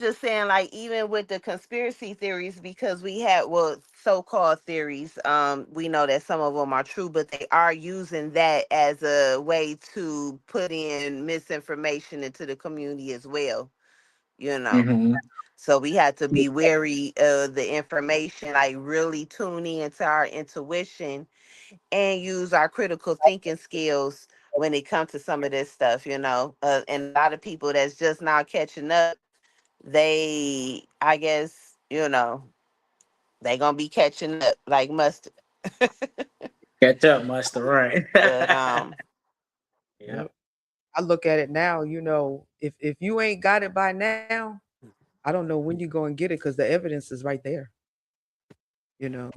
just saying, like, even with the conspiracy theories, because we had, well, so-called theories, we know that some of them are true, but they are using that as a way to put in misinformation into the community as well, you know. Mm-hmm. So we had to be wary of the information, like really tune into our intuition and use our critical thinking skills when it comes to some of this stuff, you know. And a lot of people that's just now catching up, they, I guess, you know, they gonna be catching up like mustard. Catch up, Master. Right. But Yeah. Yep. I look at it now, if you ain't got it by now, I don't know when you're going to get it because the evidence is right there. You know,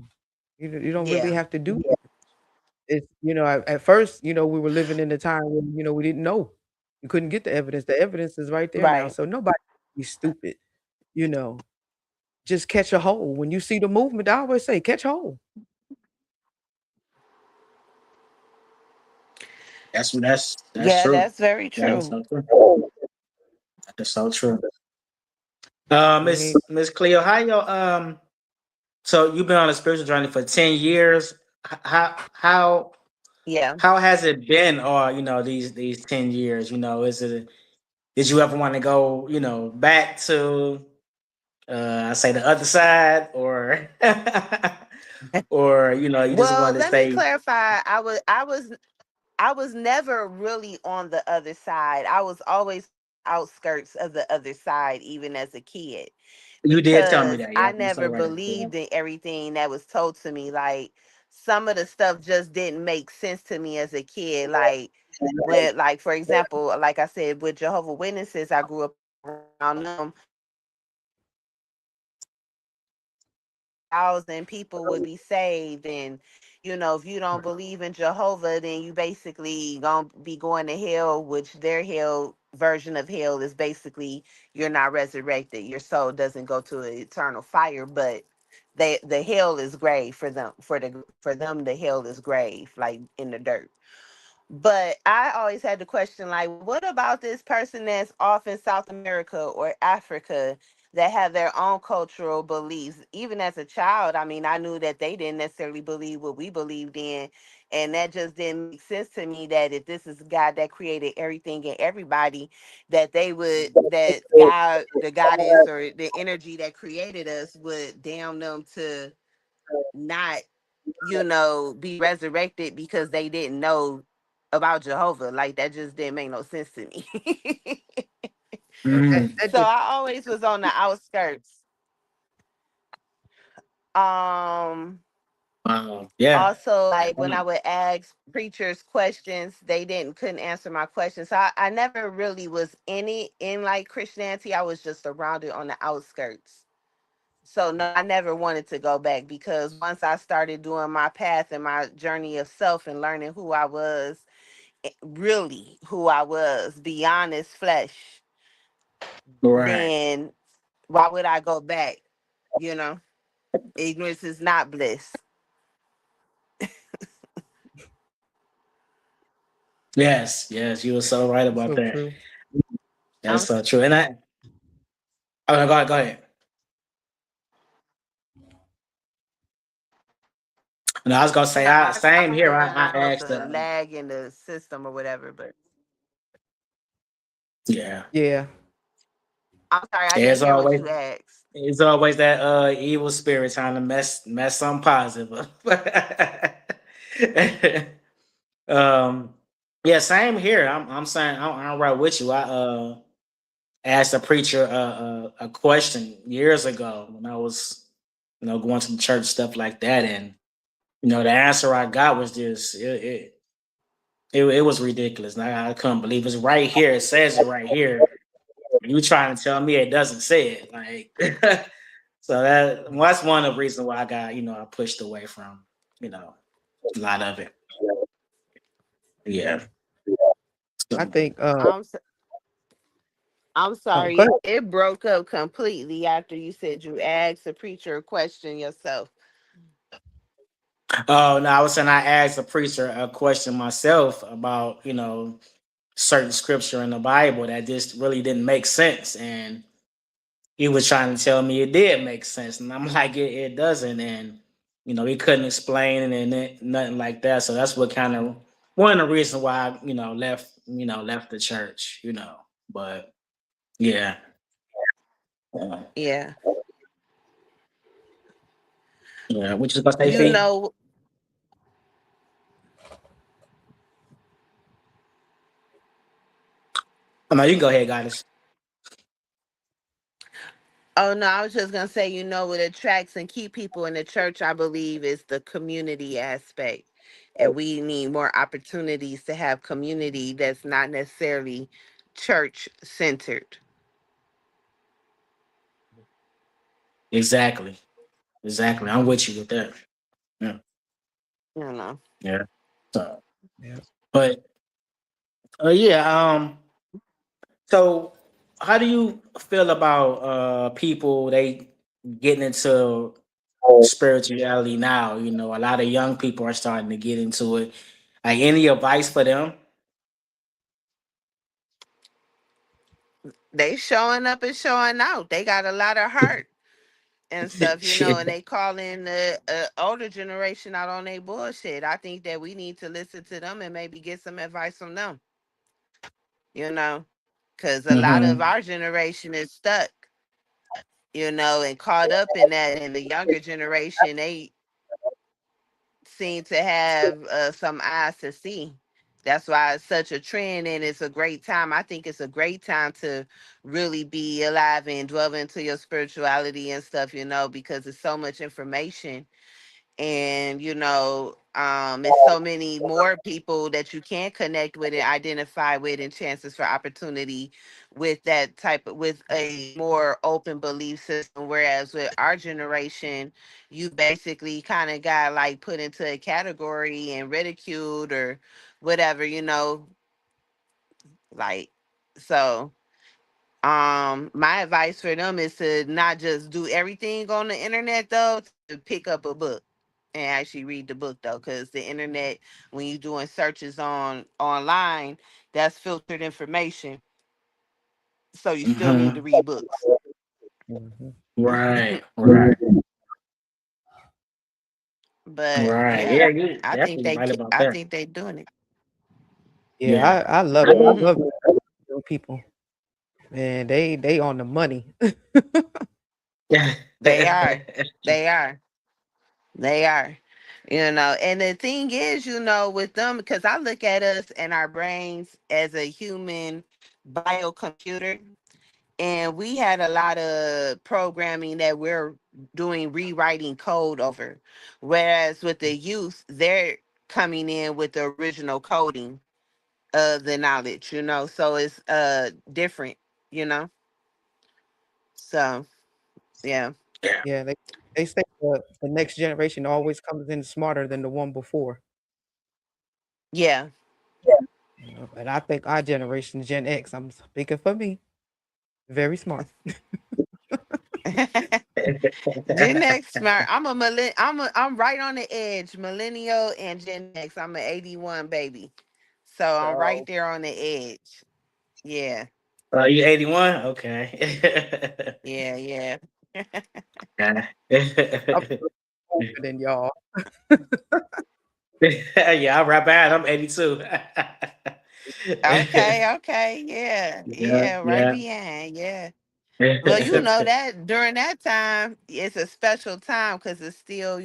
you don't really yeah, have to do that. It's, at first, we were living in a time when, we didn't know. You couldn't get the evidence. The evidence is right there now. right. So nobody be stupid, you know. Just catch a hold. When you see the movement, I always say, catch hold. That's Yeah, true. that's very That's true. so true. That's so true. We ain't Miss Cleo, how your so you've been on a spiritual journey for 10 years. How Yeah. how has it been? Or these 10 years. Is it? Did you ever want to go? Back to I say the other side, or or you just Well, wanted to let me stay. clarify. I was never really on the other side. I was always outskirts of the other side, even as a kid, You did tell me because that. I Yep, you so never right about that. believed in everything that was told to me. Like, some of the stuff just didn't make sense to me as a kid. Like, when, like, for example, like I said, with Jehovah Witnesses, I grew up around them. Thousand people would be saved, and if you don't believe in Jehovah, then you basically gonna be going to hell, which their hell version of hell is basically you're not resurrected, your soul doesn't go to an eternal fire, but the hell is grave for them. For them the hell is grave, like in the dirt. But I always had the question, like, what about this person that's off in South America or Africa that have their own cultural beliefs? Even as a child, I mean, I knew that they didn't necessarily believe what we believed in. And that just didn't make sense to me, that if this is God that created everything and everybody, that God, the goddess or the energy that created us, would damn them to not, be resurrected because they didn't know about Jehovah. Like, that just didn't make no sense to me. that, Mm, that So just I always was on the outskirts. Um yeah. Also, like, when I would ask preachers questions, they didn't couldn't answer my questions. So I never really was in like Christianity. I was just around it on the outskirts. So no, I never wanted to go back, because once I started doing my path and my journey of self and learning who I was, really who I was beyond this flesh, Right. then why would I go back? You know, ignorance is not bliss. Yes. Yes. You were so right about so that. true. That's I'm so true. And oh, no, go ahead. Go ahead. And I was gonna say, I same don't here. really I know asked. the lag in the system or whatever, but Yeah. Yeah. I'm sorry, I didn't There's hear what always you asked. It's always that evil spirit trying to mess something positive up. um yeah, same here. I'm saying I'm right with you. I asked a preacher a question years ago when I was going to the church, stuff like that, and the answer I got was just it was ridiculous. And I couldn't believe it's right here. It says it right here. You trying to tell me it doesn't say it, like so that's one of the reasons why I got I pushed away from you know a lot of it. Yeah. I So, think I'm s- I'm go sorry, ahead. it broke up completely after you said you asked the preacher a question yourself. oh no, I was saying I asked the preacher a question myself about certain scripture in the Bible that just really didn't make sense, and he was trying to tell me it did make sense, and I'm like, it doesn't, and he couldn't explain it and nothing like that. So that's what kind of one of the reasons why I, left the church. But yeah, yeah, Yeah. yeah. Which is gonna say, You Fee? know, Oh no, you can go ahead, guys. oh no, I was just gonna say, what attracts and keep people in the church, I believe, is the community aspect. And we need more opportunities to have community that's not necessarily church centered. Exactly, exactly. I'm with you with that. Yeah, You know. yeah. So, Yeah. but yeah. So, how do you feel about people they getting into spirituality now? A lot of young people are starting to get into it. Like, any advice for them? They showing up and showing out. They got a lot of heart and stuff, and they calling the older generation out on their bullshit. I think that we need to listen to them and maybe get some advice from them, you know, because a lot of Mm-hmm. our generation is stuck, and caught up in that. And the younger generation, they seem to have some eyes to see. That's why it's such a trend, and it's a great time. I think it's a great time to really be alive and dwell into your spirituality and stuff, because it's so much information, and it's so many more people that you can connect with and identify with, and chances for opportunity with that type of, with a more open belief system. Whereas with our generation, you basically kind of got like put into a category and ridiculed or whatever, like. So my advice for them is to not just do everything on the internet, though, to pick up a book and actually read the book, though, because the internet, when you're doing searches on online, that's filtered information, so you still need to Mm-hmm. read books. Mm-hmm. Right, right, But right. yeah, Yeah, you definitely right about I that. think they doing it. Yeah, Yeah. I love it. I Hmm. love young people. Man, they on the money. They are. They are. They are. And the thing is, with them, because I look at us and our brains as a human biocomputer, and we had a lot of programming that we're doing rewriting code over. Whereas with the youth, they're coming in with the original coding of the knowledge, so it's different, you know. So yeah. Yeah. Yeah, they say the next generation always comes in smarter than the one before. Yeah. And I think our generation, Gen X, I'm speaking for me, very smart. Gen X smart. I'm right on the edge, millennial and Gen X. I'm an 81 baby. So I'm right Oh, there on the edge. Yeah. You 81? Okay. Yeah, yeah. Yeah. I'm older than y'all. Yeah, I'm right behind. I'm 82. Okay, okay. Yeah. Yeah, Yeah, right yeah. behind. Yeah. Well, that during that time, it's a special time because it's still,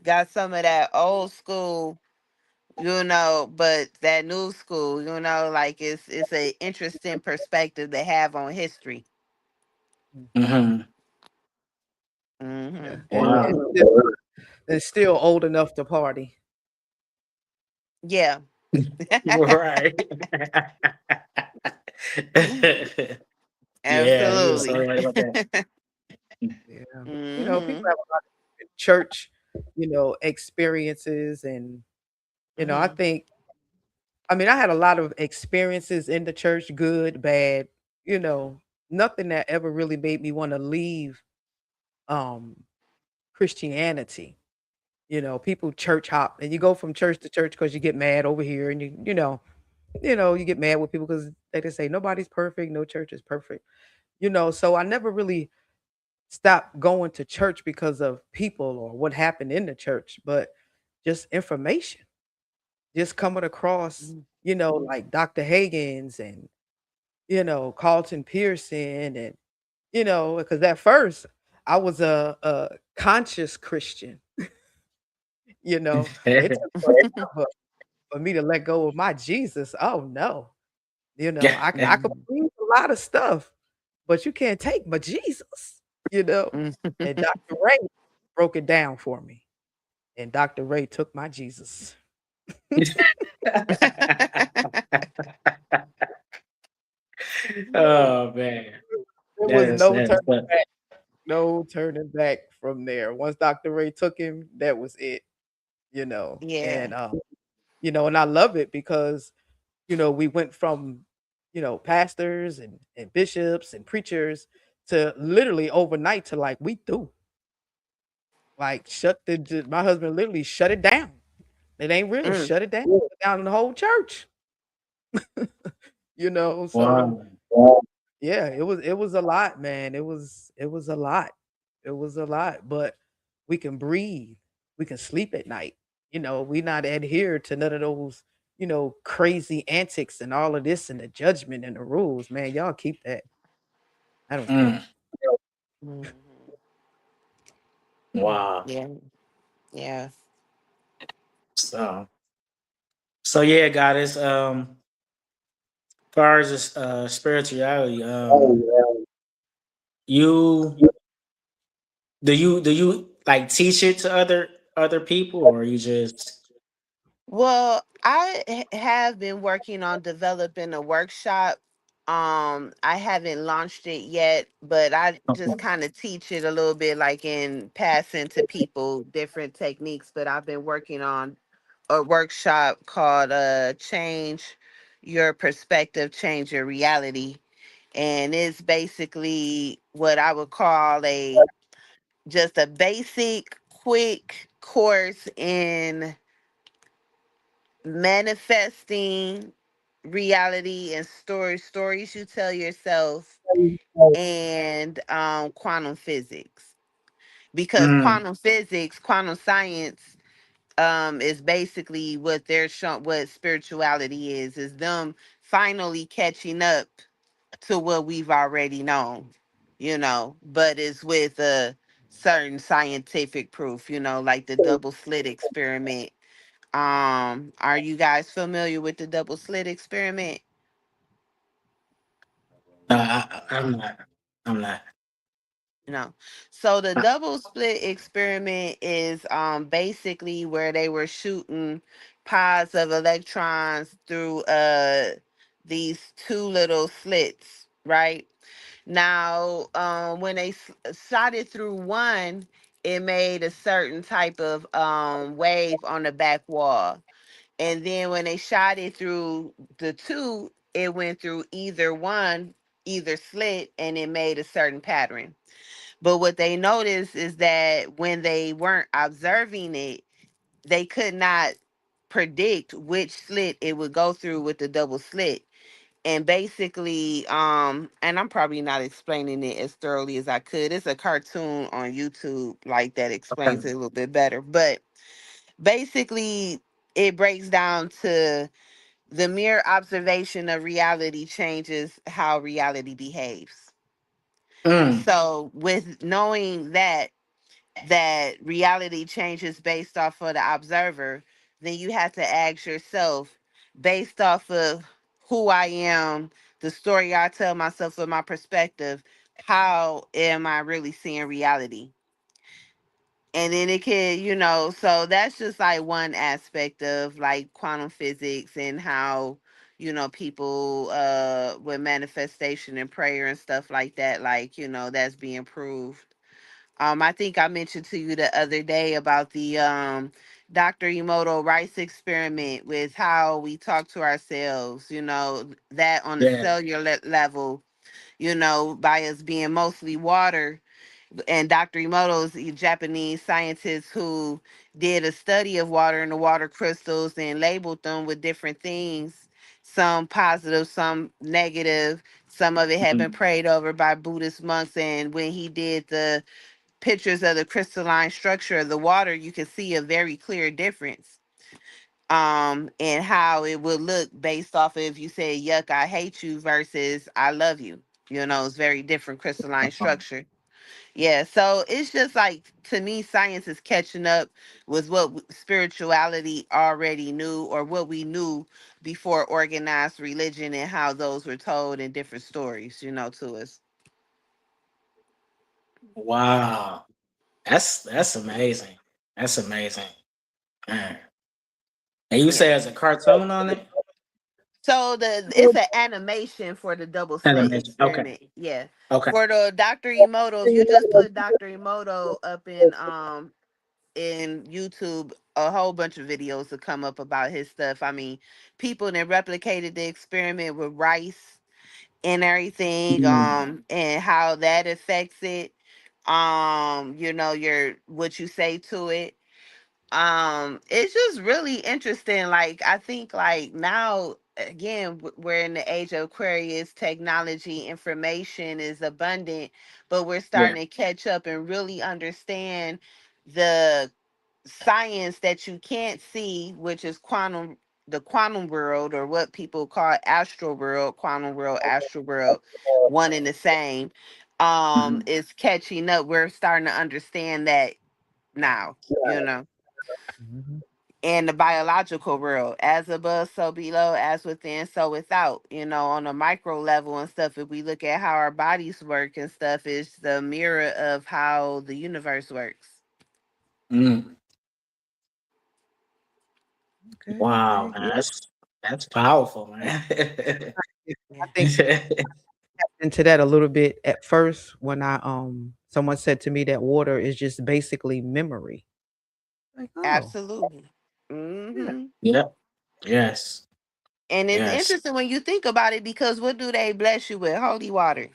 got some of that old school, but that new school, like it's an interesting perspective to have on history. Hmm. Yeah, Hmm. and Wow. it's still old enough to party. Yeah. Right. Yeah, you were so Absolutely. right about that. Yeah, but, people Hmm. have a lot of church, experiences, and I Hmm. think, I mean, I had a lot of experiences in the church, good, bad, you know, nothing that ever really made me want to leave um Christianity. People church hop and you go from church to church because you get mad over here and you get mad with people because they just say nobody's perfect, no church is perfect. So I never really stopped going to church because of people or what happened in the church, but just information, just coming across, Mm. like Dr. Hagen's and, Carlton Pearson and, because at first I was a conscious Christian, you know, it took forever for me to let go of my Jesus. Oh no. I could Mm. believe a lot of stuff, but you can't take my Jesus, you know? Mm. And Dr. Ray broke it down for me, and Dr. Ray took my Jesus. Oh man, There was that is fun. no turning back from there. Once Dr. Ray took him, that was it, Yeah. and I love it because, we went from, pastors and bishops and preachers to literally overnight to like, we through. Like, my husband literally shut it down. It ain't real. Mm. Shut it down. Shut down the whole church. So Wow. yeah, it was a lot, man. It was a lot. It was a lot, but we can breathe. We can sleep at night. We not adhere to none of those, crazy antics and all of this and the judgment and the rules, man. Y'all keep that. I don't Mm, care. Mhm. wow. Yeah. Yeah. So yeah, goddess. Far as this, spirituality, you do you like teach it to other people, or you just Well, have been working on developing a workshop. I haven't launched it yet, but I just okay? kind of teach it a little bit, like in passing to people different techniques. But I've been working on a workshop called "Change Your Perspective, Change Your Reality," and it's basically what I would call a just a basic, quick course in manifesting reality and stories you tell yourself, and quantum physics, because Mm, quantum science is basically what they're showing, what spirituality is them finally catching up to what we've already known, but it's with a certain scientific proof, like the double slit experiment. Are you guys familiar with the double slit experiment? no, I'm not. I'm not. No. So the double split experiment is basically where they were shooting pods of electrons through these two little slits, right? Now, when they shot it through one, it made a certain type of wave on the back wall. And then when they shot it through the two, it went through either slit, and it made a certain pattern. But what they noticed is that when they weren't observing it, they could not predict which slit it would go through with the double slit. And basically, and I'm probably not explaining it as thoroughly as I could. It's a cartoon on YouTube like that explains Okay. it a little bit better. But basically, it breaks down to the mere observation of reality changes how reality behaves. Mm, So, with knowing that reality changes based off of the observer, then you have to ask yourself, based off of who I am, the story I tell myself with my perspective, how am I really seeing reality? And then it could, so that's just like one aspect of like quantum physics and how, people with manifestation and prayer and stuff like that, like, that's being proved. I think I mentioned to you the other day about the Dr. Emoto Rice experiment with how we talk to ourselves, that on the yeah. cellular level, by us being mostly water. And Dr. Emoto's a Japanese scientist who did a study of water and the water crystals and labeled them with different things, some positive, some negative, Some of it had been Mm. prayed over by Buddhist monks, and when he did the pictures of the crystalline structure of the water, you can see a very clear difference and how it would look based off of if you say yuck I hate you versus I love you. It's very different crystalline structure. Yeah, so it's just like, to me, science is catching up with what spirituality already knew, or what we knew before organized religion, and how those were told in different stories, to us. Wow, that's amazing. That's amazing. Man. And you say Yeah. there's a cartoon on it? So it's an animation for the double slit Animation. Okay. experiment. Yeah. Okay. For the Dr. Emoto, if you just put Dr. Emoto up in YouTube, a whole bunch of videos will come up about his stuff. I mean, people that replicated the experiment with rice and everything, Mm. and how that affects it. Your what you say to it. It's just really interesting. Like, I think, like, now again, we're in the age of Aquarius. Technology, information is abundant, but we're Yeah. starting to catch up and really understand the science that you can't see, which is the quantum world, or what people call astral world, quantum world, astral world, one and the same. Mhm. Is catching up. We're starting to understand that now, you know. Mhm. And the biological world, as above, so below, as within, so without, on a micro level and stuff. If we look at how our bodies work and stuff, is the mirror of how the universe works. Mm. Okay. Wow, Okay. man, Yeah. that's powerful, man. I think into that a little bit at first when I someone said to me that water is just basically memory. Like, oh, Absolutely. yeah. Yep. Yes. And it's Yes. interesting when you think about it, because what do they bless you with? Holy water.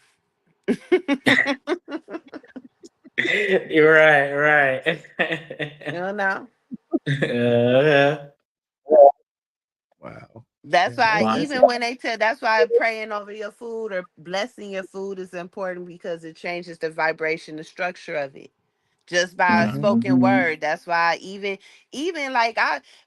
You're right. Right. you know uh, Wow. That's Yeah, why, that's wow. even when they tell, that's why praying over your food or blessing your food is important, because it changes the vibration, the structure of it, just by a mhm. spoken Mhm. word. That's why, even like,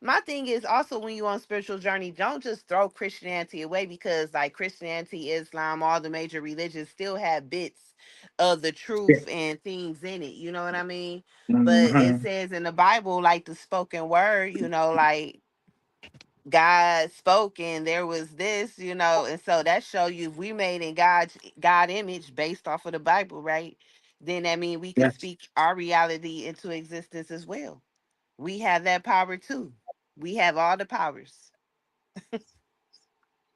my thing is also, when you're on spiritual journey, don't just throw Christianity away, because like Christianity, Islam, all the major religions still have bits of the Yeah. truth and things in it. You know what I mean? But it Mhm. says in the Bible, like the spoken word, like God spoke and there was this, and so that show you, if we made in God image based off of the Bible, right? Then that means we could Yes. speak our reality into existence as well. We have that power too. We have all the powers.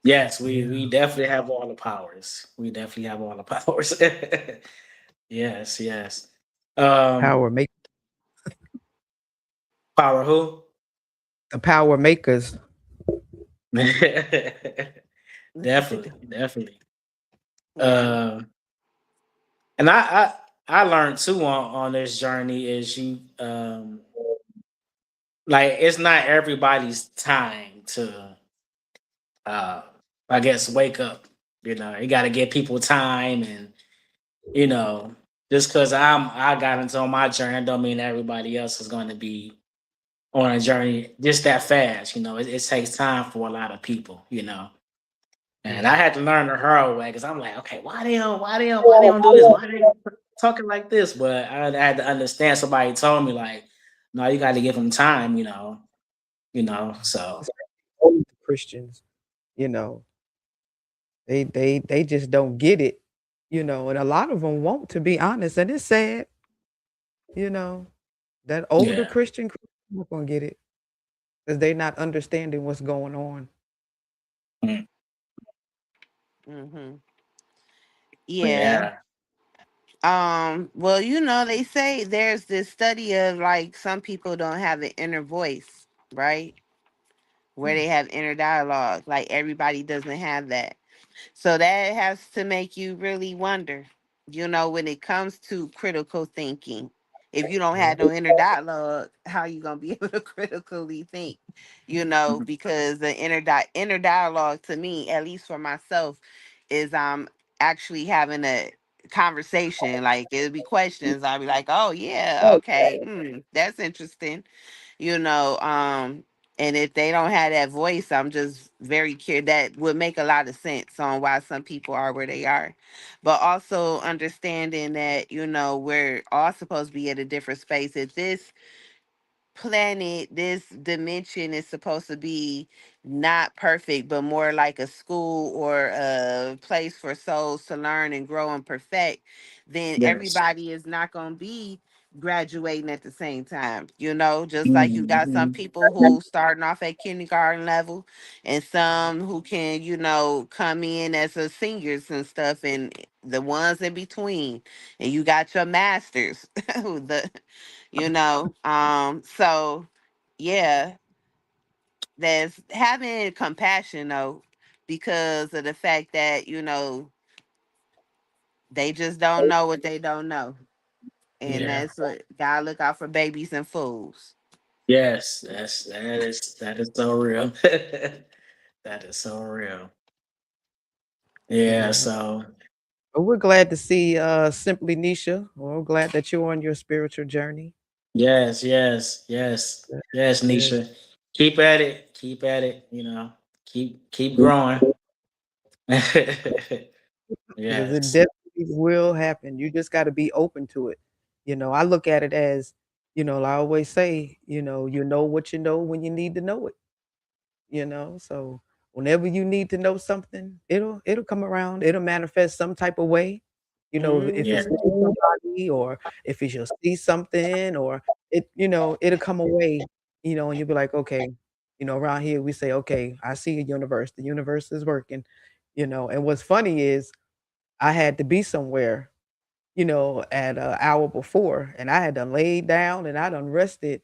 Yes, we Yeah. definitely have all the powers. We definitely have all the powers. Yes, yes. Um, Power make power who? the power makers. Definitely, definitely. Yeah, Um, and I learned too on this journey is like it's not everybody's time to uh I guess wake up. You got to give people time, and you know just because I got into on my journey don't mean everybody else is going to be on a journey just that fast. It takes time for a lot of people. And I Yeah. had to learn the hard way because I'm like, okay, why they don't do this? Why they talking like this? But I had to understand. Somebody told me like, no, you got to give them time. So Especially older Christians, you know, they just don't get it, and a lot of them won't, to be honest, and it's sad, you know, that older yeah, Christian not gonna get it because they not understanding what's going on. mm, hmm, But yeah. yeah. yeah, Well, they say there's this study of, like, some people don't have an inner voice, right? Where Mm. they have inner dialogue. Like, everybody doesn't have that. So that has to make you really wonder, when it comes to critical thinking. If you don't Yeah. have no inner dialogue, how you gonna be able to critically think? mhm, Because the inner dialogue, to me, at least for myself, is actually having a conversation. Like it'll be questions. I'll be like, oh yeah, okay, that's interesting. You know, and if they don't have that voice, I'm just very curious. That would make a lot of sense on why some people are where they are, but also understanding that we're all supposed to be at a different space. At this planet, this dimension is supposed to be not perfect, but more like a school or a place for souls to learn and grow and perfect, then Yes. everybody is not going to be graduating at the same time. Just like you got some Hmm. people who starting off at kindergarten level and some who can, come in as a seniors and stuff, and the ones in between. And you got your masters, the so yeah, there's having compassion though, because of the fact that they just don't know what they don't know, and Yeah. that's what gotta look out for babies and fools. Yes. That is so real. That is so real. Yeah. Yeah. So But we're glad to see Simply Nisha. We're glad that you're on your spiritual journey. yes, yes, yes, Yeah. yes, Yes. Nisha. Keep at it. Keep at it. Keep growing. Because it Yes. definitely will happen. You just got to be open to it. I look at it as, I always say, you know what you know when you need to know it. So whenever you need to know something, it'll come around, it'll manifest some type of way. If Yeah. it's through somebody, or if it's you'll see something, or it'll come away, and you'll be like, okay, around here we say, okay, I see a universe, the universe is working. And what's funny is I had to be somewhere, at an hour before, and I had done laid down and I done rested,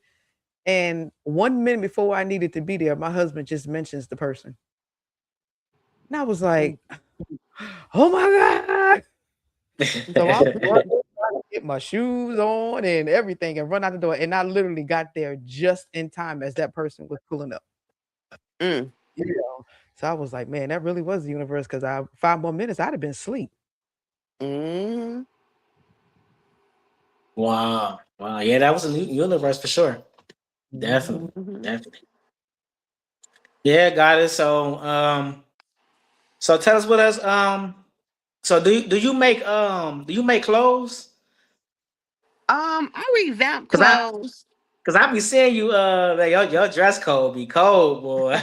and 1 minute before I needed to be there, my husband just mentions the person. And I was like, "Oh my god." So I'm running, trying to get my shoes on and everything and run out the door, and I literally got there just in time as that person was pulling up, Mm. you know? So I was like, "Man, that really was the universe." Because 5 more minutes, I'd have been asleep. Mm. Wow. Wow. Yeah, that was a new universe for sure. Definitely. Mm-hmm. Definitely. Yeah, got it. So tell us what else. So do you make clothes? I revamp Cause I clothes. cause I be seeing you like, your dress code be cold, boy.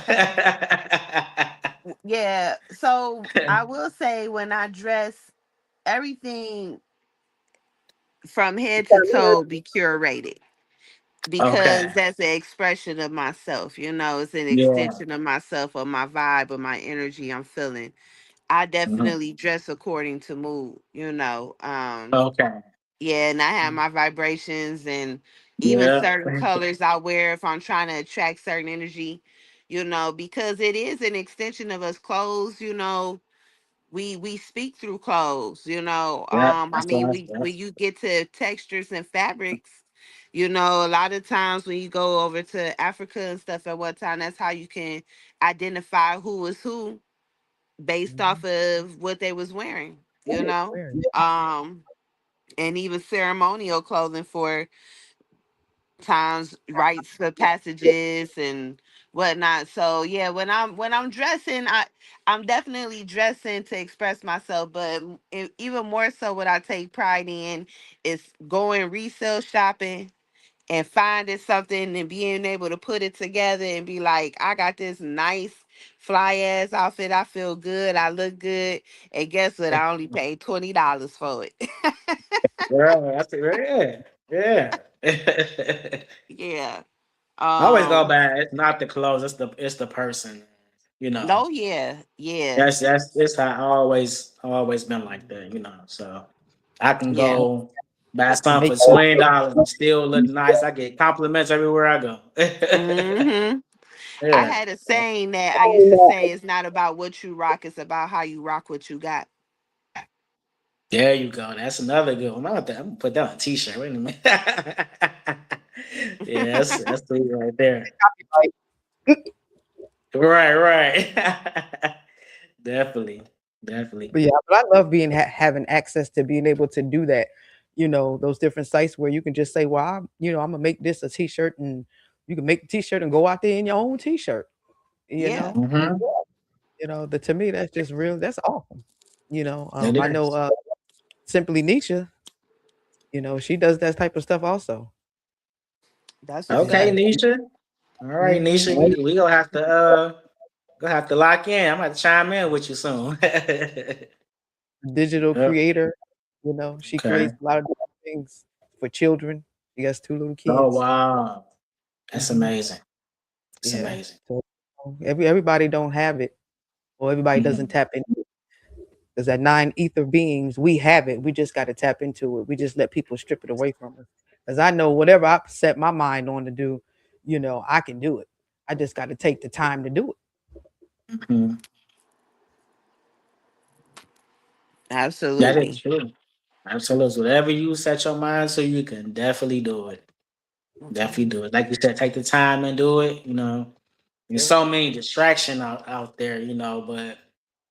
Yeah, so I will say when I dress, everything from head to toe be curated, because Okay. that's an expression of myself. It's an Yeah. extension of myself, or my vibe, or my energy I'm feeling. I Mhm. definitely dress according to mood. Okay. Yeah, and I have my vibrations, and even Yeah. certain colors I wear if I'm trying to attract certain energy, because it is an extension of us. Clothes, we speak through clothes. Yeah. I That's mean, what we when you get to textures and fabrics, a lot of times when you go over to Africa and stuff at one time, that's how you can identify who is who based off Mhm. of what they was wearing. you know Wearing. um and even ceremonial clothing for times, rites of passages and whatnot. So yeah, when I'm dressing, I'm definitely dressing to express myself. But even more so, what I take pride in is going resale shopping and finding something and being able to put it together and be like, I got this nice fly ass outfit. I feel good. I look good. And guess what? I only paid $20 for it. Yeah, that's it. Yeah. Yeah. Yeah. I always go Um. back. It's not the clothes, it's the person. You know. Oh yeah. Yeah. That's how I always been like that. So I can Yeah. go buy To something make for $20 and still look nice. I get compliments everywhere I go. Hmm. I Yeah. had a saying that I used to say: "It's not about what you rock; it's about how you rock what you got." There you go. That's another good one. I'm gonna put that on a t-shirt. Wait a minute. Yeah, that's the right there. copyright. Right, right. Definitely. Definitely. But yeah, but I love being having access to being able to do that. You know, those different sites where you can just say, "Well, I'm gonna make this a T-shirt," and you can make the T-shirt and go out there in your own T-shirt. You Yeah. know, Mm-hmm. to me that's just real. That's awesome. It I know is. Simply Nisha. She does that type of stuff also. That's what's And Okay, up. Nisha. All right, mhm, Nisha, we gonna have to lock in. I'm gonna have to chime in with you soon. digital Yep. creator. She Okay. creates a lot of different things for children. She has two little Oh kids. wow. That's hmm amazing. It's Yeah. amazing. So everybody don't have it, or everybody doesn't Mhm. tap into it. Because at nine ether beings, we have it. We just got to tap into it. We just let people strip it away from us. Because I know whatever I set my mind on to do, I can do it. I just got to take the time to do it. Mhm. That is Absolutely. true. Absolutely. Whatever you set your mind to, you can definitely do it. Definitely do it. Like you said, take the time and do it. There's Yeah. so many distractions out there, but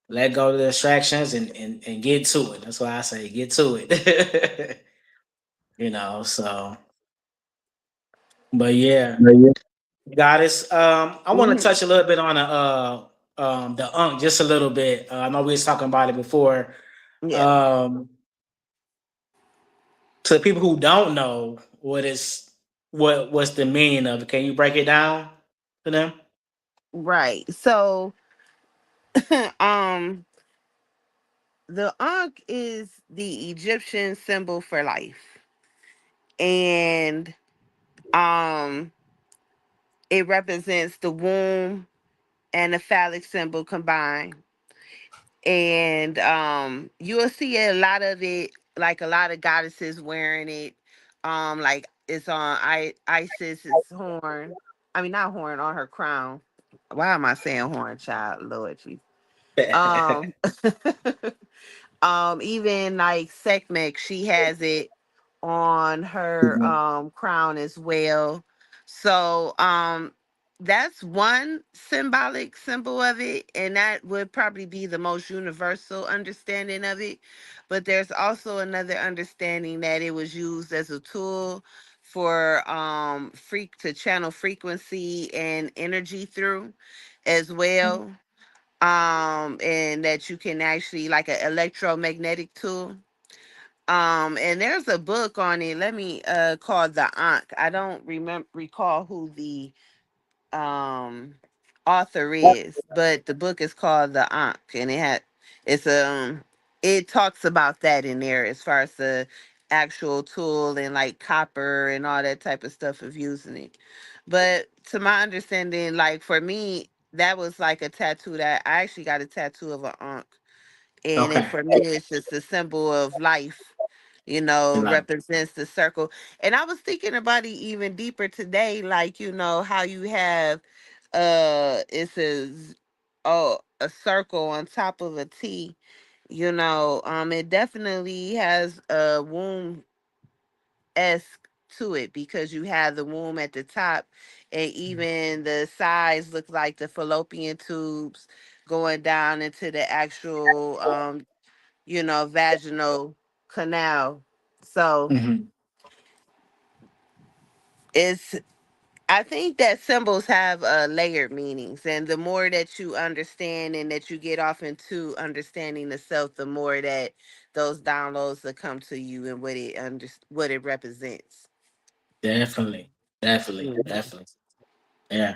let go of the distractions and get to it. That's why I say get to it. So but yeah. Goddess, I want to Hmm. touch a little bit on the unk just a little bit. I know we was talking about it before. Yeah. Um to the people who don't know what's the meaning of it, can you break it down to them? Right. So, um, the Ankh is the Egyptian symbol for life, and um, it represents the womb and the phallic symbol combined. And you will see a lot of it, like a lot of goddesses wearing it. Like it's on Isis's horn. I mean, not horn, on her crown. Why am I saying horn, child? Lord Jesus. Um, even like Sekhmet, she has it on her Mhm. crown as well. So that's one symbolic symbol of it, and that would probably be the most universal understanding of it. But there's also another understanding that it was used as a tool for freak to channel frequency and energy through as well. And that you can actually, like, an electromagnetic tool. And there's a book on it. Let me called the Ankh. I don't recall who the um author is, but the book is called the Ankh, and it's it talks about that in there as far as the actual tool and like copper and all that type of stuff of using it. But to my understanding, like for me, that was like a tattoo that I actually got a tattoo of an Ankh, and it Okay. for me it's just a symbol of life, Like, represents the circle. And I was thinking about it even deeper today, like, how you have it says, oh, a circle on top of a T. It definitely has a womb esque to it, because you have the womb at the top, and even the sides look like the fallopian tubes going down into the actual vaginal canal. So mhm. it's I think that symbols have layered meanings, and the more that you understand and that you get off into understanding the self, the more that those downloads will come to you and what it represents. Definitely. Definitely. Mhm. Definitely. Yeah.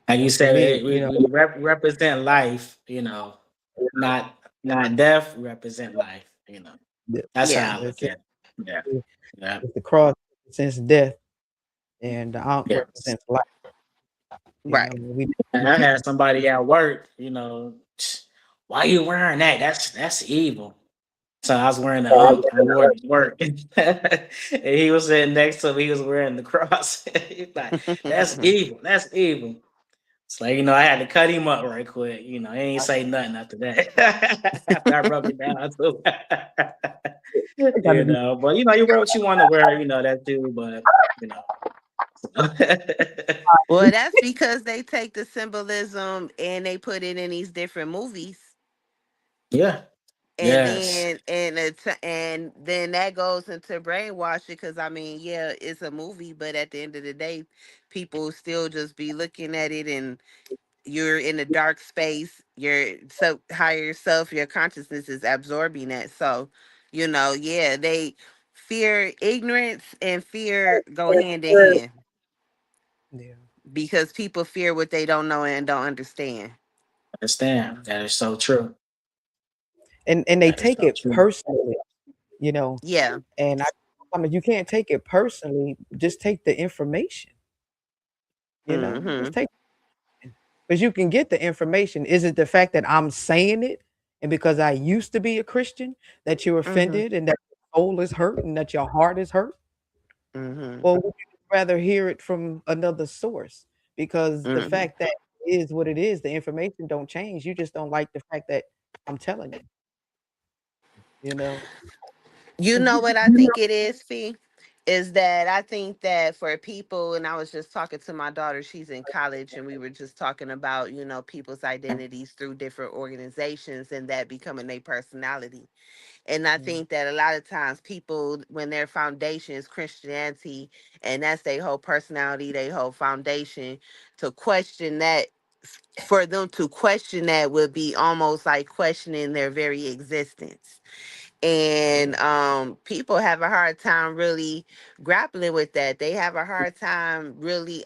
Like you And for said, me, we represent life, not not death, represent life, the, That's Yeah, how I look at it. Yeah. Yeah. the cross represents death, and the ankh Yes. represents life. right. And We I keep had somebody at work, why you wearing that? That's evil. So I was wearing the I wore it to work. And he was sitting next to me, he was wearing the cross. He's like, that's evil. That's evil. So, I had to cut him up right quick. He ain't say nothing after that. After I broke it down too. I got to be But you wear what you want to wear, that too, but you know. Well, that's because they take the symbolism and they put it in these different movies. Yeah. And Yes. then that goes into brainwashing, because I mean, yeah, it's a movie, but at the end of the day, people still just be looking at it, and you're in a dark space. Your higher self, your consciousness is absorbing that. So, yeah, they fear, ignorance and fear go hand in hand, Yeah. because people fear what they don't know and don't understand. Understand. That is so true. And they That is take so it true. personally, you know. Yeah. And I mean, you can't take it personally. Just take the information, just Mhm. take, because you can get the information. Is it the fact that I'm saying it, and because I used to be a Christian, that you're Mhm. offended and that your soul is hurt and that your heart is hurt? Mhm. Or would you rather hear it from another source? Because the Mhm. fact that it is what it is, the information don't change. You just don't like the fact that I'm telling you, you know? You know what I think it is, Fee? Is that I think that for people, and I was just talking to my daughter, she's in college, and we were just talking about, people's identities through different organizations and that becoming their personality. And I Mm, think that a lot of times people, when their foundation is Christianity, and that's their whole personality, their whole foundation, to question that, for them to question that would be almost like questioning their very existence. And people have a hard time really grappling with that. They have a hard time really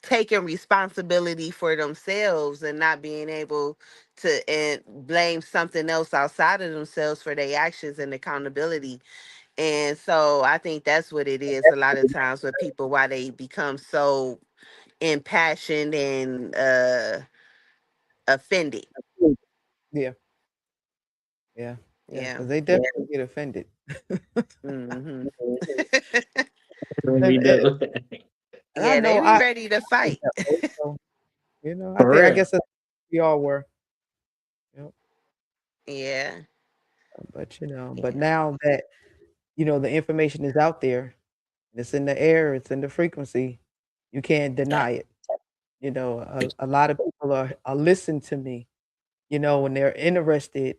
taking responsibility for themselves, and not being able to and blame something else outside of themselves for their actions and accountability. And so I think that's what it is a lot of times with people, why they become so impassioned and offended. yeah, yeah, yeah, Yeah. because they definitely get offended. Hmm. And We and do. and I Yeah, they know be I ready to was fight. that way, so, For I real. guess that's we all were, you know, Yeah. but, but Yeah. now that, the information is out there, it's in the air, it's in the frequency, you can't Yeah. deny it. A lot of people are listen to me, when they're interested,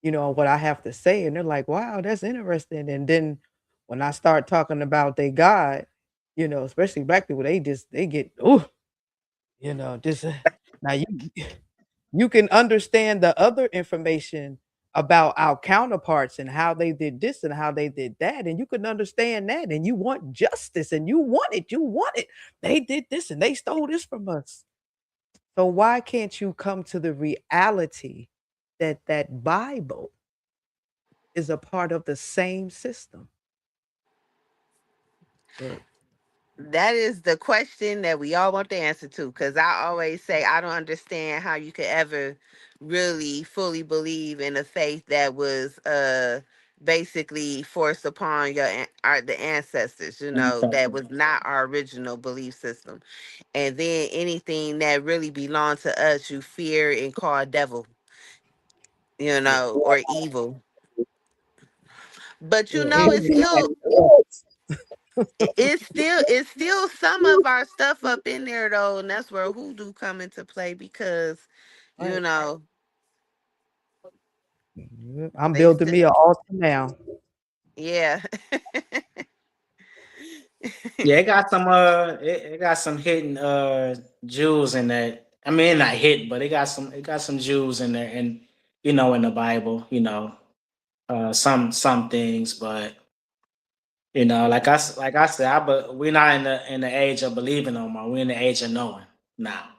in what I have to say, and they're like, "Wow, that's interesting." And then when I start talking about their God, especially black people, they get, oh, just now you can understand the other information about our counterparts and how they did this and how they did that, and you can understand that, and you want justice, and you want it. They did this and they stole this from us. So why can't you come to the reality that that Bible is a part of the same system? But That is the question that we all want the answer to. Because I always say, I don't understand how you could ever really fully believe in a faith that was basically forced upon the ancestors, that was not our original belief system. And then anything that really belonged to us, you fear and call devil, yeah, or evil. But yeah, it's still, it's still some of our stuff up in there though, and that's where hoodoo come into play, because you right. know Yeah, I'm they building still, me an altar now. yeah. Yeah, it got some it got some hidden jewels in that. I mean, not hidden, but it got some jewels in there, and in the Bible, some things, but like I said, but we're not in the age of believing no more. We're in the age of knowing now.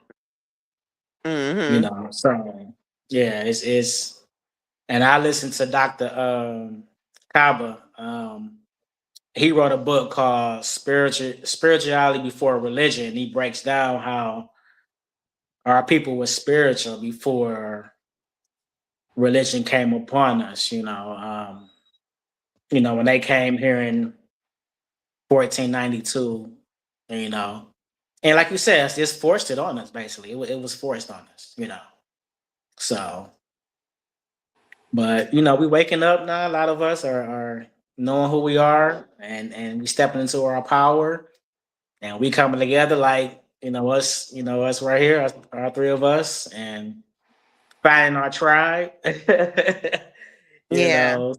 Hmm. So yeah, it's and I listened to Dr. Kaba. He wrote a book called Spirituality Before Religion. And he breaks down how our people were spiritual before religion came upon us. When they came here in 1492, you know, and like you said, it's just forced it on us. Basically, it was forced on us. So, but we waking up now. A lot of us are knowing who we are, and we stepping into our power, and we coming together like us right here, our three of us, and finding our tribe. You Yeah. know,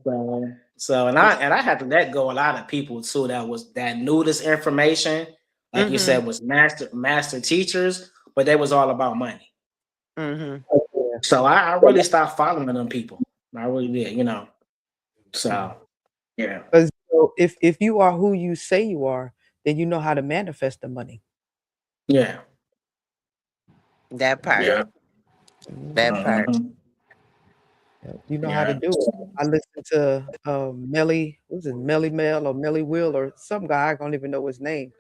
so and I had to let go a lot of people too that knew this information, like you Mhm. said, was master teachers, but they was all about money. Mhm. Yeah. So I really stopped following them people. I really did, you know. Mhm. So yeah, 'Cause, you know, if you are who you say you are, then you know how to manifest the money. yeah, That part. yeah. That Mhm. part. Mhm. Yep, you know how to Yeah. do it. I listened to, Melly what was it, Melly Mel or Melly Will or some guy, I don't even know his name,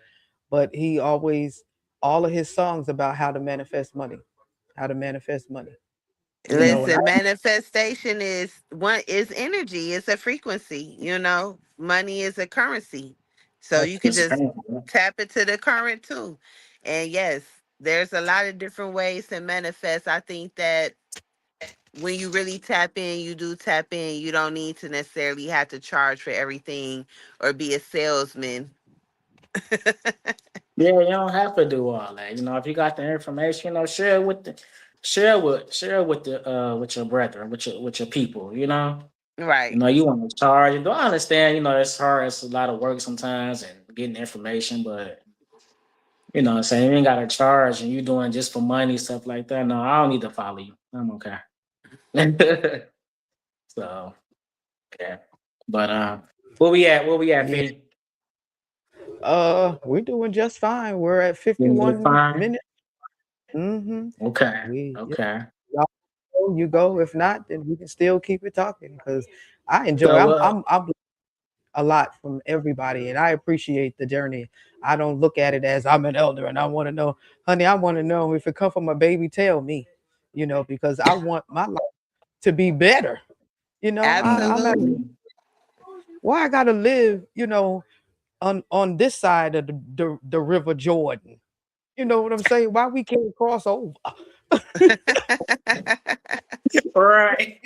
but he always all of his songs about how to manifest money, you know, and I Listen, manifestation is energy. It's a frequency. Money is a currency, so you can absolutely. It's just tap into the current too. And yes, there's a lot of different ways to manifest. I think that when you really tap in, you do tap in. You don't need to necessarily have to charge for everything or be a salesman. Yeah, you don't have to do all that. You know, if you got the information, share it with with your brethren, with your people. Right. You want to charge. And do I understand? It's hard. It's a lot of work sometimes and getting information, but what I'm saying, you ain't got to charge, and you doing just for money stuff like that. No, I don't need to follow you. I'm okay. So yeah, but where we at? Where we at, Yeah. Fee? We're doing just fine. We're at You doing 51 fine? minutes. Mhm. Okay, Yeah, okay. y'all go, you go. If not, then we can still keep it talking because I enjoy. So I'm a lot from everybody, and I appreciate the journey. I don't look at it as I'm an elder and I want to know, honey. I want to know if it come from a baby. Tell me, because I want my life to be better. I'm at Absolutely. mhm. why I gotta live, on this side of the River Jordan. You know what I'm saying? Why we can't cross over? Right.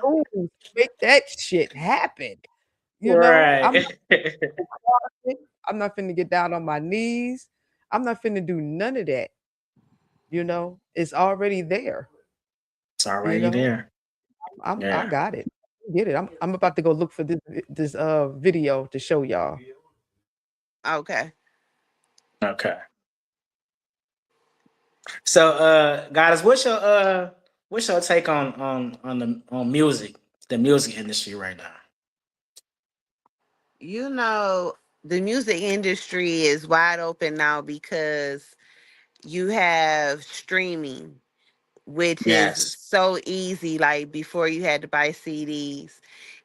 Ooh, make that shit happen. I'm not Right. I'm not finna get down on my knees. I'm not finna do none of that. It's already there. It's You already know, there. I Yeah. got it. Get it. I'm about to go look for this video to show y'all. Okay. Okay. So, guys, what's your take on music, the music industry right now? You know, the music industry is wide open now because you have streaming, which is Yes. so easy. Like before, you had to buy CDs.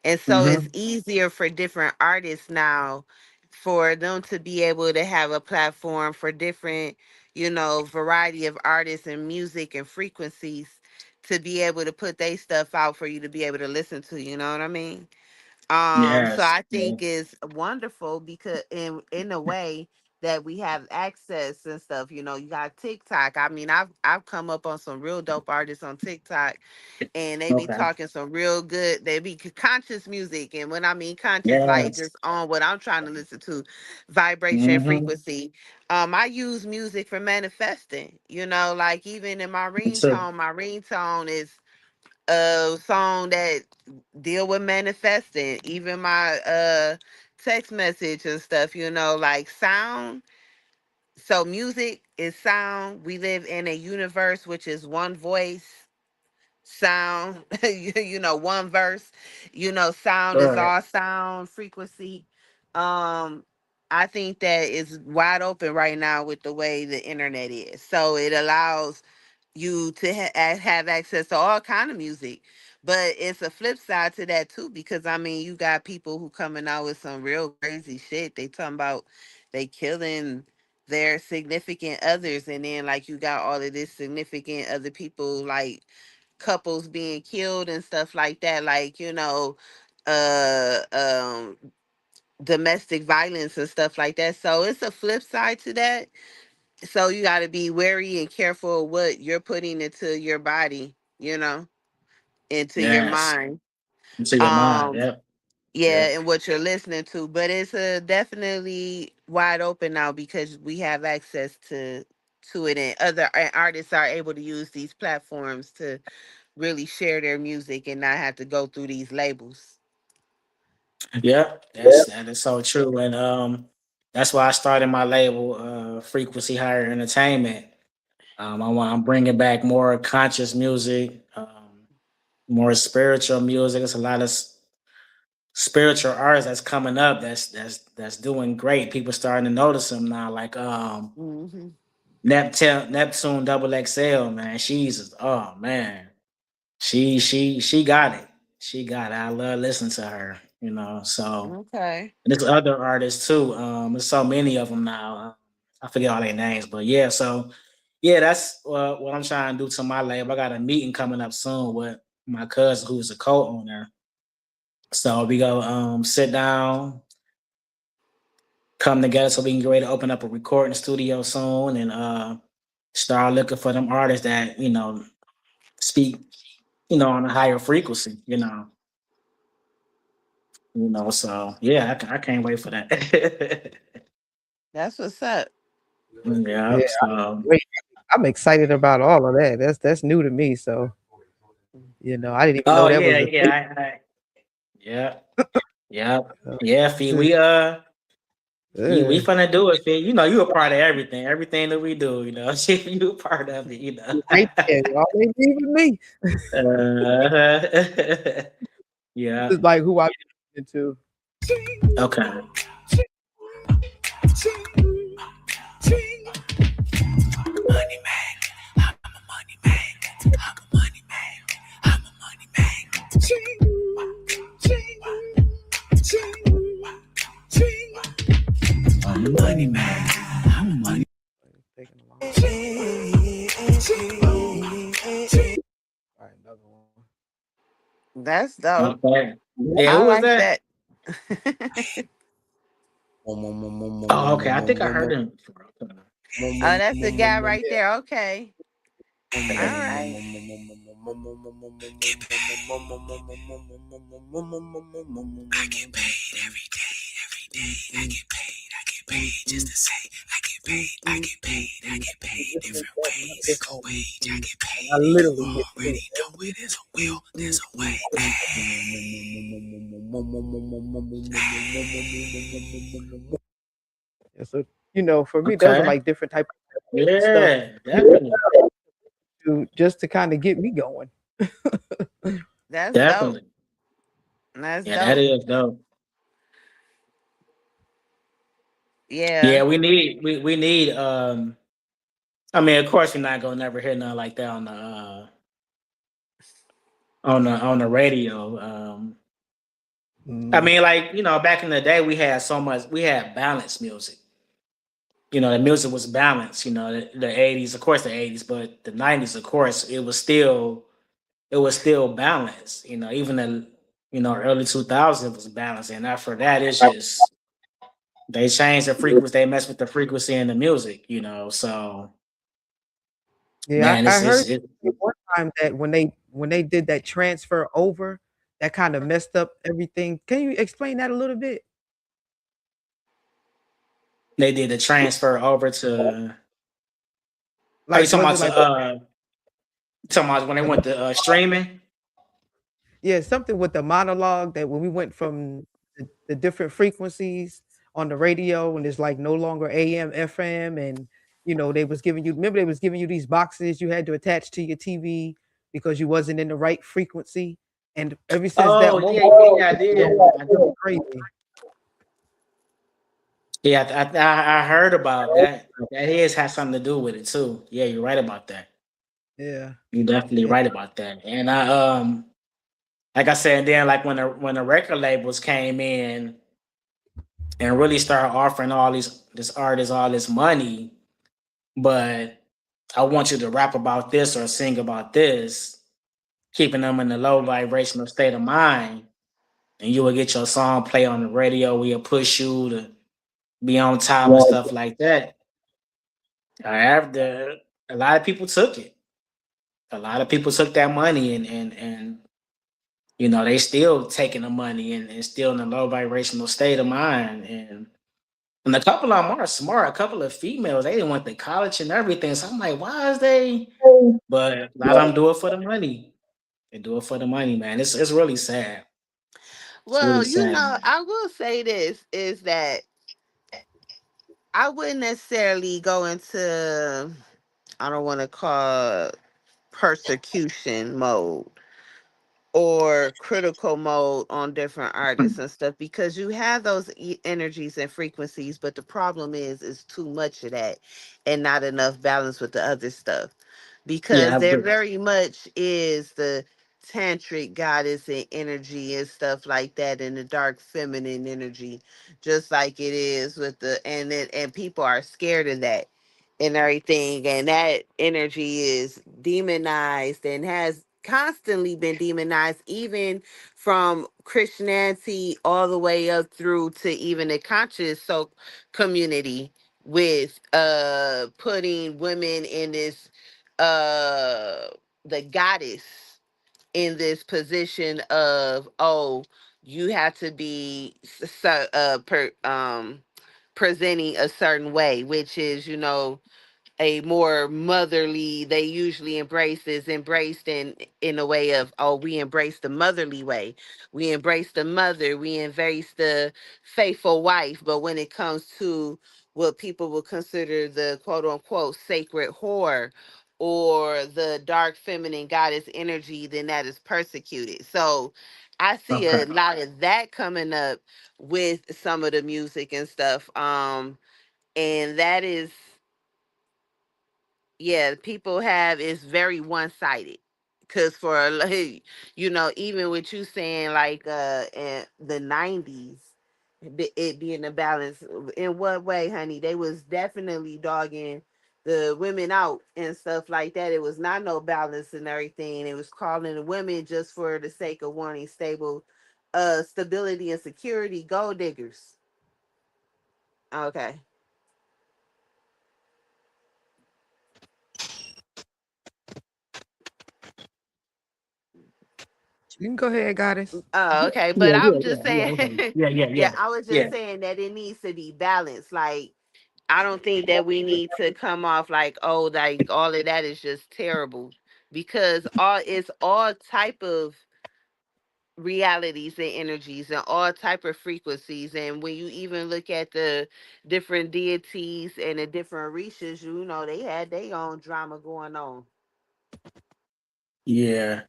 And so it's Mm-hmm. easier for different artists now for them to be able to have a platform for different, variety of artists and music and frequencies to be able to put their stuff out for you to be able to listen to. You know what I mean? So Yes. I Yeah. think it's wonderful because in a way that we have access and stuff. You got TikTok. I mean, I've come up on some real dope artists on TikTok, and they be Okay. talking some real good. They be conscious music, and when I mean conscious, like Yes. just on what I'm trying to listen to, vibration, Mm-hmm. frequency. I use music for manifesting. Like even in Me too. my ringtone is a song that deal with manifesting. Even my text message and stuff, like sound. So music is sound. We live in a universe which is one voice, sound, one verse. Sound All is right. all sound frequency. um I think that is wide open right now with the way the internet is, so it allows you to have access to all kind of music. But it's a flip side to that too, because I mean you got people who coming out with some real crazy shit. They talking about they killing their significant others, and then like you got all of this significant other people, like couples being killed and stuff like that, like uh um domestic violence and stuff like that. So it's a flip side to that. So you got to be wary and careful of what you're putting into your body, into your Yes. mind. Into your mind. um Yep. yeah, Yep. and what you're listening to. But it's definitely wide open now because we have access to it, and other artists are able to use these platforms to really share their music and not have to go through these labels. Yeah, that is so true. And that's why I started my label, Frequency Higher Entertainment. I'm bringing back more conscious music, more spiritual music. It's a lot of spiritual artists that's coming up. That's doing great. People starting to notice them now. Like Hmm. Neptune Double XL, man. She's oh man, she got it. She got it. I love listening to her. You know, so Okay. and there's other artists too. There's so many of them now. I forget all their names, but yeah. So yeah, that's what I'm trying to do to my label. I got a meeting coming up soon with my cousin who's a co-owner. So we go sit down, come together so we can get ready to open up a recording studio soon and start looking for them artists that, speak, on a higher frequency, so yeah, I can't wait for that. That's what's up. Yeah, Yeah, so wait, I'm excited about all of that. That's new to me. So, I didn't even know oh that yeah, was a thing. yeah, yeah, yeah, Uh, yeah, Fee. just, We uh, finna do it, Fee. You a part of everything that we do, you a part of it. right there, y'all ain't leaving me. uh, This yeah. is like who I'm into. Okay. Taking a long. All right, another one. That's dope. Okay. Yeah, I who was like that? that. Oh, okay. I think I heard him. Oh, that's the guy right there. Okay. All right. I literally get paid. Yeah, so for me, those are Okay. like different type of stuff Yeah, definitely. to just to kind of get me going. That's dope. Definitely. That's Yeah, that dope. is dope. Yeah. Yeah, we need I mean, of course we're not gonna never hear nothing like that on the radio. I Mm. mean, like, back in the day we had balanced music. The music was balanced, the 80s, of course the 80s, but the 90s, of course, it was still balanced, even the early 2000s it was balanced. And after that it's just they changed the frequency, they messed with the frequency in the music, so Yeah, man, I it's heard it's it, one time that when they did that transfer over, that kind of messed up everything. Can you explain that a little bit? they did the transfer over to. Are you Like, talking was about it like a when they a went to streaming? yeah, something with the monologue that when we went from the different frequencies on the radio and it's like no longer AM, FM, and they was giving you remember they was giving you these boxes you had to attach to your TV because you wasn't in the right frequency. And ever since that Oh moment, yeah, yeah, yeah, I did. I it was did. crazy. Yeah, I heard about that. That has something to do with it too. Yeah, you're right about that. Yeah. You're definitely Yeah. right about that. And like I said, then like when the record labels came in and really started offering all this artists all this money, but I want you to rap about this or sing about this, keeping them in the low vibrational state of mind, and you will get your song play on the radio. We'll push you to be on top and stuff like that. After a lot of people took it. A lot of people took that money and they still taking the money and still in a low vibrational state of mind. And a couple of them are smart. A couple of females, they didn't went to college and everything. So I'm like, why is they? But a lot of them do it for the money. They do it for the money, man. It's really sad. It's really Well, sad. I will say this is that I wouldn't necessarily go into, I don't want to call persecution mode or critical mode on different artists and stuff, because you have those energies and frequencies, but the problem is too much of that and not enough balance with the other stuff, Yeah, because I there agree. very much is the tantric goddess and energy and stuff like that, and the dark feminine energy, just like it is with the, and people are scared of that and everything, and that energy is demonized and has constantly been demonized, even from Christianity all the way up through to even the conscious so community, with putting women in this uh the goddess in this position of, oh, you have to be presenting a certain way, which is, a more motherly, they usually embrace is embraced in a way of, oh, we embrace the motherly way, we embrace the mother, we embrace the faithful wife. But when it comes to what people will consider the quote unquote sacred whore or the dark feminine goddess energy, then that is persecuted. So I see Okay. a lot of that coming up with some of the music and stuff, and that is, yeah, people have, is very one-sided, because for like, even with you saying like in the 90s, it being a balance, in what way, honey? They was definitely dogging the women out and stuff like that. It was not no balance and everything. It was calling the women, just for the sake of wanting stability and security, gold diggers. Okay. You can go ahead, goddess. Oh, okay. But Yeah, I'm yeah, just yeah, yeah, saying, okay. Yeah, yeah, yeah, yeah, I was just yeah. saying that it needs to be balanced. Like, I don't think that we need to come off like, oh, like all of that is just terrible, because it's all type of realities and energies and all type of frequencies. And when you even look at the different deities and the different orishas, they had their own drama going on. Yeah.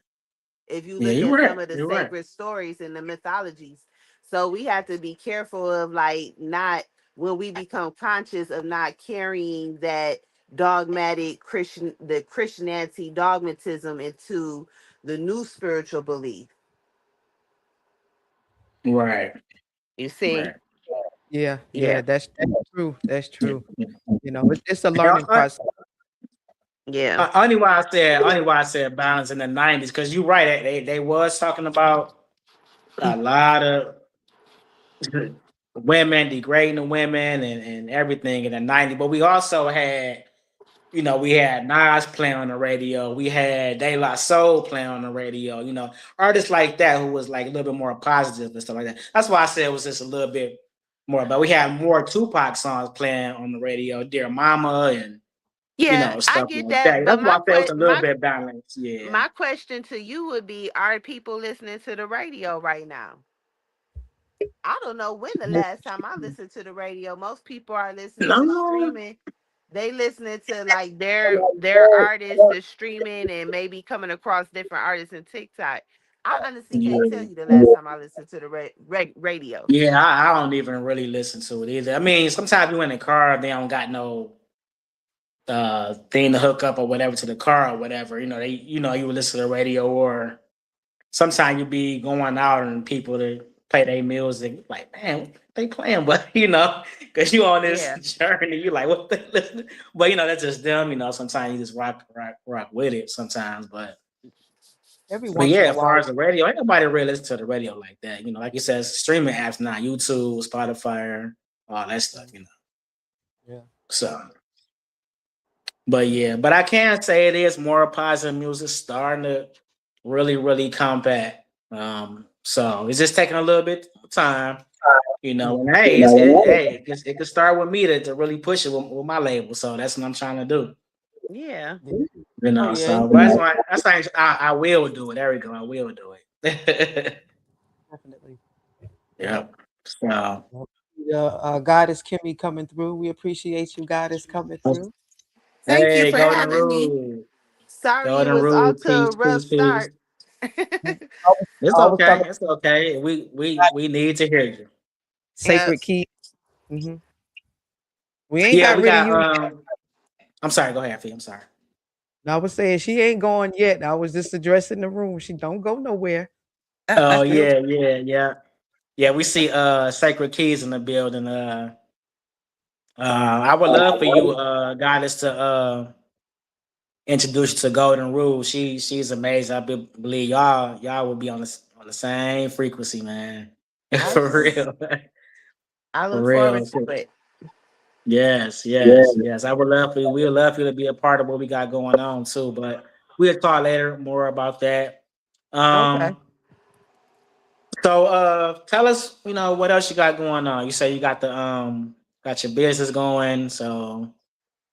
If you Yeah, look you're at right. some of the You're right. sacred stories and the mythologies. So we have to be careful of, like, not, when we become conscious of not carrying that dogmatic the Christianity dogmatism into the new spiritual belief. Right. You see? Right. Yeah, Yeah. yeah, that's true. That's Yeah. true. Yeah. It's a And, learning process. Yeah. only why I said balance in the '90s, because you're right. They was talking about a lot of women, degrading the women and everything in the '90s. But we also had, we had Nas playing on the radio. We had De La Soul playing on the radio. Artists like that who was like a little bit more positive and stuff like that. That's why I said it was just a little bit more. But we had more Tupac songs playing on the radio, Dear Mama, and Yeah, I stuff get like that. that. But That's why I said it was a little bit balanced. Yeah. my question to you would be, are people listening to the radio right now? I don't know when the last time I listened to the radio. Most people are listening to No. streaming. They listening to like their artists, the streaming, and maybe coming across different artists in TikTok. I honestly can't tell Yeah. you the last time I listened to the radio. Yeah, I don't even really listen to it either. I mean, sometimes you in the car, they don't got no thing to hook up or whatever to the car or whatever. You would listen to the radio, or sometimes you be going out and people to play their music. Like, man, what they playing, but because you on this Yeah, journey, you like what they listening. But that's just them. Sometimes you just rock with it sometimes. Every But once yeah, in a as far while. as the radio, ain't nobody really listen to the radio like that. Like you said, streaming apps now, YouTube, Spotify, all that stuff. Yeah. So, but yeah, but I can say it is more positive music starting to really, really come back. So it's just taking a little bit of time, Mhm. And hey, it can start with me to really push it with my label. So that's what I'm trying to do. Yeah. You Oh know, yeah, so but that's why I will do it. There we go. I will do it. definitely. Yeah. Yep. So Well, Goddess Kimmy coming through. We appreciate you, Goddess, coming through. Thank you hey, for Golden having me. Rule. Sorry it Golden was Rule, off to a peace, rough peace, peace. start. It's I was okay. talking It's okay. We need to hear you. sacred Yes. key. Hmm. We ain't Yeah, got we rid of got you. I'm sorry, go ahead, Fee. I'm sorry. I was saying she ain't going yet. I was just addressing the room. She don't go nowhere. She Oh still. yeah, yeah, yeah. Yeah, we see Sacred Keys in the building. I would love for you, Goddess, to introduce you to Golden Rule. She's amazing. Believe y'all will be on the same frequency, man. For Absolutely. real. I For look forward real. to it. Yes, Yeah. yes, yes. I would love for you. We would love for you to be a part of what we got going on too. But we'll talk later more about that. Okay. Um, so tell us, what else you got going on. You say you got your business going. So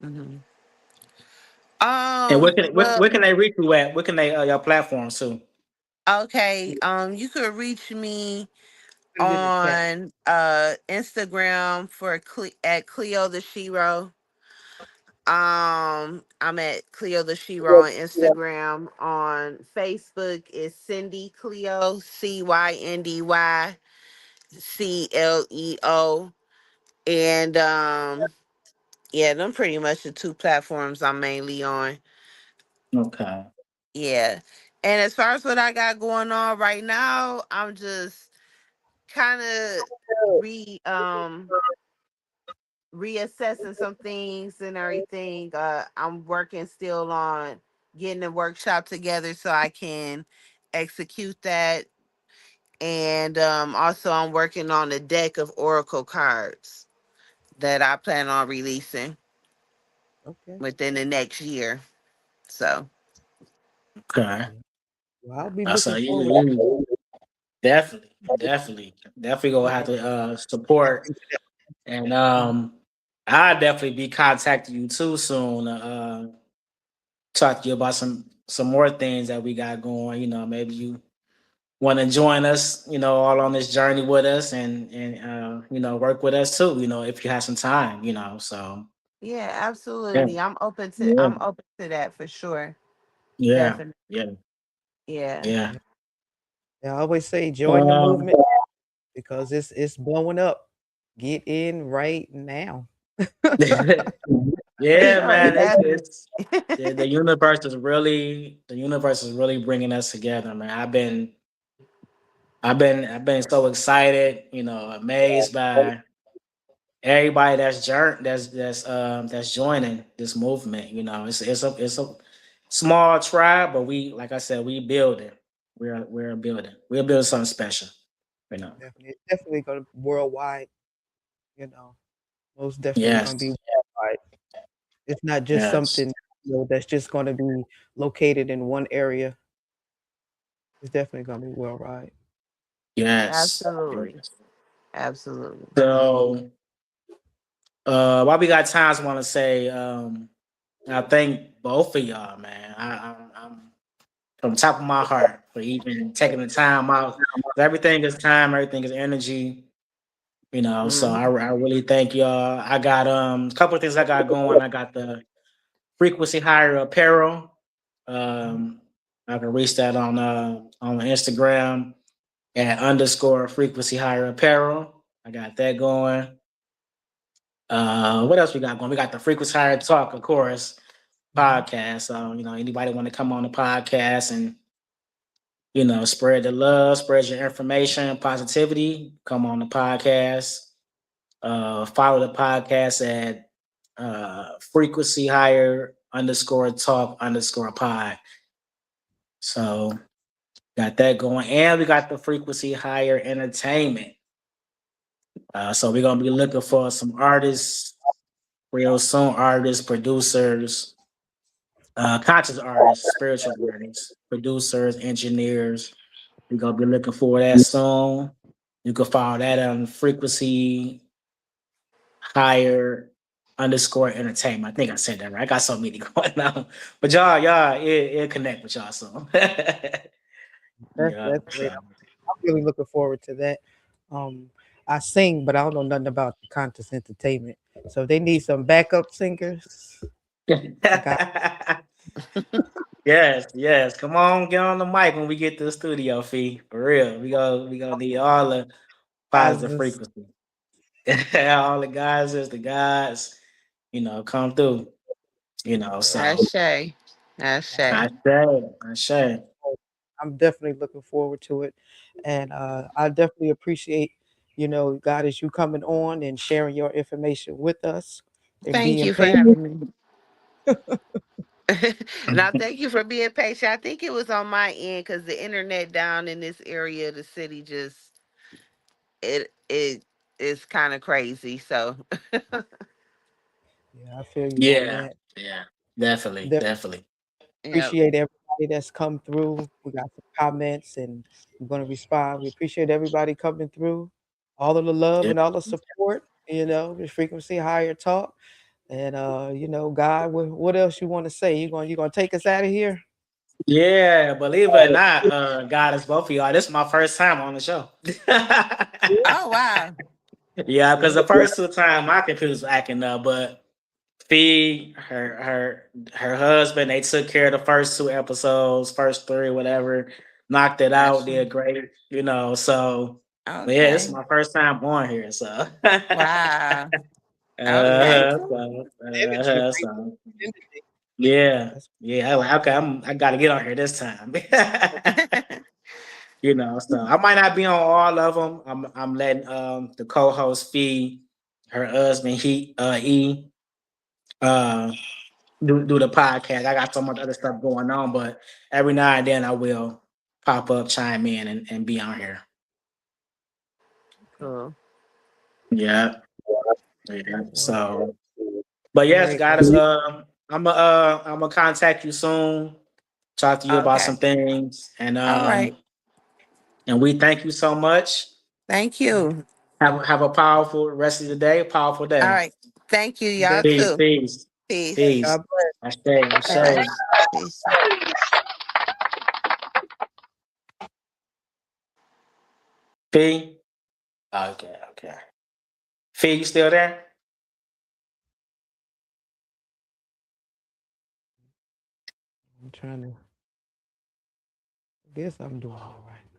Hmm. and Well, where can they reach you at? Where can they your platforms too? okay. You could reach me Put it in the chat. on Instagram for at Cleo the Shiro. I'm at Cleo the Shiro on Instagram. On Facebook is Cindy Cleo, CYNDYCLEO. And yeah, them pretty much the two platforms I'm mainly on. Okay. Yeah. And as far as what I got going on right now, I'm just kind of re reassessing some things and everything. I'm working still on getting a workshop together so I can execute that. And also, I'm working on a deck of Oracle cards that I plan on releasing Okay. within the next year. So, Okay. Well, I'll be So looking forward you definitely gonna have to support and I'll definitely be contacting you too soon. Talk to you about some more things that we got going. Maybe you want to join us, all on this journey with us and work with us too, if you have some time, So yeah, yeah, absolutely. yeah, I'm open to that for sure. yeah, Definitely. yeah, Yeah. yeah. to. Yeah, I always say join the Um, movement because it's blowing up. Get in right now. yeah, No, man, definitely. it's the universe is really bringing us together, man. I've been so excited, amazed by everybody that's joining this movement. It's a small tribe, but we, like I said, we build it. We're building. We're building something special. You know. Definitely, it's definitely gonna worldwide. You know, most definitely gonna be Yes. worldwide. It's not just Yes. something that's just gonna be located in one area. It's definitely gonna be worldwide. Yes. Absolutely. Absolutely. So, while we got times, I want to say, I thank both of y'all, man. I'm from the top of my heart for even taking the time out. Everything is time. Everything is energy. So I, Hmm. I really thank y'all. I got a couple of things I got going. I got the frequency higher apparel. Mhm. Um, I can reach that on Instagram at underscore frequency higher apparel. I got that going. What else we got going? We got the frequency higher talk, of course, Mhm. podcast. So anybody want to come on the podcast and spread the love, spread your information, positivity, come on the podcast. Follow the podcast at frequency higher underscore talk underscore pod. So got that going. And we got the frequency higher entertainment. So we're gonna be looking for some artists real soon, artists, producers, conscious artists, spiritual artists, producers, engineers. We're gonna be looking for that soon. You can follow that on frequency higher underscore entertainment. I think I said that right. I got so many going on. But y'all, it connect with y'all. So yeah. That's great. So I'm really looking forward to that. Um, I sing, but I don't know nothing about the contest entertainment. So if they need some backup singers, I got yes, yes. Come on, get on the mic when we get to the studio, Fee. For real. We gonna need all the positive guys. frequency. All the guys is the guys, come through. So Ashe. Ashe. I say. I'm definitely looking forward to it, and I definitely appreciate, God, as you coming on and sharing your information with us and Thank being you for patient. having me. Now, thank you for being patient. I think it was on my end because the internet down in this area of the city just it is kind of crazy. So, Yeah, I feel you on Yeah, that. yeah. Definitely, Definitely definitely. yep, appreciate everybody that's come through. We got some comments, and I'm going to respond. We appreciate everybody coming through, all of the love Yeah. and all the support. The frequency higher talk, and God, what else you want to say? You gonna take us out of here? Yeah, believe it or not, God is both of y'all. This is my first time on the show. oh wow, Yeah, because the Yeah. first two times my computer was acting up, but Fee, her husband, they took care of the first two episodes, first three, whatever, knocked it out, gotcha. did great, so but yeah, this is Okay, my first time on here, so wow. Okay, cool. Energy, great so energy. yeah, That's yeah. Okay, I gotta get on here this time. So I might not be on all of them. I'm letting the co-host Fee, her husband he uh do the podcast. I got so much other stuff going on, but every now and then I will pop up, chime in, and be on here. cool. Yeah, yeah. well, So, but yes, great. guys, I'm gonna contact you soon. Talk to you about Okay, some things, and all right. we thank you so much. Thank you. Have a powerful rest of the day, powerful All day. right. Thank you, y'all Definitely. Peace, too. peace, Peace. peace. God bless. I say, I say. Peace. Fee. Okay, okay. Fee, you still there? I'm trying to. Guess I'm doing all right.